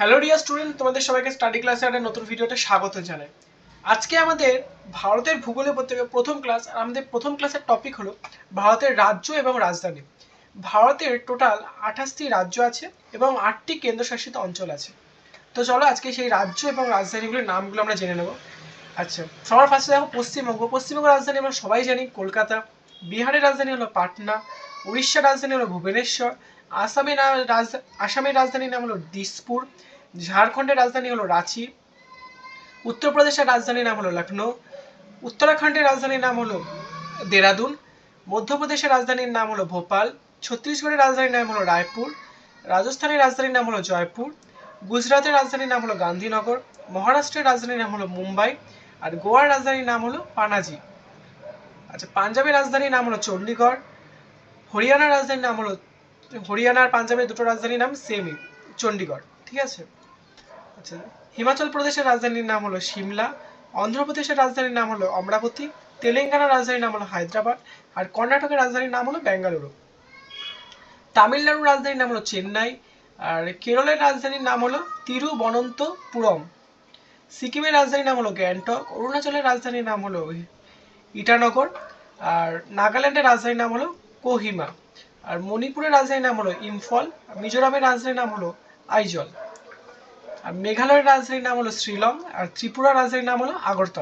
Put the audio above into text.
Hello dear student, তোমাদের সবাইকে study ক্লাসে একটা নতুন ভিডিওতে স্বাগত জানাই। আজকে আমাদের ভারতের ভূগোলের প্রথম ক্লাস, আর আমাদের প্রথম ক্লাসের টপিক হলো ভারতের রাজ্য এবং রাজধানী। ভারতের টোটাল 28টি রাজ্য আছে এবং 8টি কেন্দ্রশাসিত অঞ্চল আছে। তো চলো আজকে সেই রাজ্য এবং রাজধানীগুলোর নামগুলো আমরা জেনে নেব। আচ্ছা, সবার ফার্স্টে দেখো পশ্চিমবঙ্গের রাজধানী আমরা সবাই জানি কলকাতা। বিহারের রাজধানী হলো পাটনা। উড়িষ্যার রাজধানী হলো ভুবনেশ্বর। আসামের রাজধানীর নাম হলো দিসপুর। ঝাড়খণ্ডের রাজধানী হলো রাঁচি। উত্তরপ্রদেশের রাজধানীর নাম হলো লখনৌ। উত্তরাখণ্ডের রাজধানীর নাম হলো দেরাদুন। মধ্যপ্রদেশের রাজধানীর নাম হলো ভোপাল। ছত্তিশগড়ের রাজধানীর নাম হলো রায়পুর। রাজস্থানের রাজধানীর নাম হলো জয়পুর। গুজরাটের রাজধানীর নাম হলো গান্ধীনগর। মহারাষ্ট্রের রাজধানীর নাম হলো মুম্বাই। আর গোয়ার রাজধানীর নাম হলো পানাজি। আচ্ছা, পাঞ্জাবের রাজধানীর নাম হলো চণ্ডীগড়। হরিয়ানার রাজধানীর নাম হলো হরিয়ানা আর পাঞ্জাবের দুটো রাজধানীর নাম সেমই, চণ্ডীগড়। ঠিক আছে। আচ্ছা, হিমাচল প্রদেশের রাজধানীর নাম হলো সিমলা। অন্ধ্রপ্রদেশের রাজধানীর নাম হলো অমরাবতী। তেলেঙ্গানার রাজধানীর নাম হলো হায়দ্রাবাদ। আর কর্ণাটকের রাজধানীর নাম হলো বেঙ্গালুরু। তামিলনাড়ুর রাজধানীর নাম হলো চেন্নাই। আর কেরলের রাজধানীর নাম হলো তিরুবনন্তপুরম। সিকিমের রাজধানীর নাম হলো গ্যাংটক। অরুণাচলের রাজধানীর নাম হলো ইটানগর। আর নাগাল্যান্ডের রাজধানীর নাম হলো কোহিমা। আর মণিপুরের রাজধানীর নাম হলো ইম্ফল। মিজোরামের রাজধানীর নাম হলো আইজল। আর মেঘালয়ের রাজধানীর নাম হলো শিলং। আর ত্রিপুরার রাজধানীর নাম হলো আগরতলা।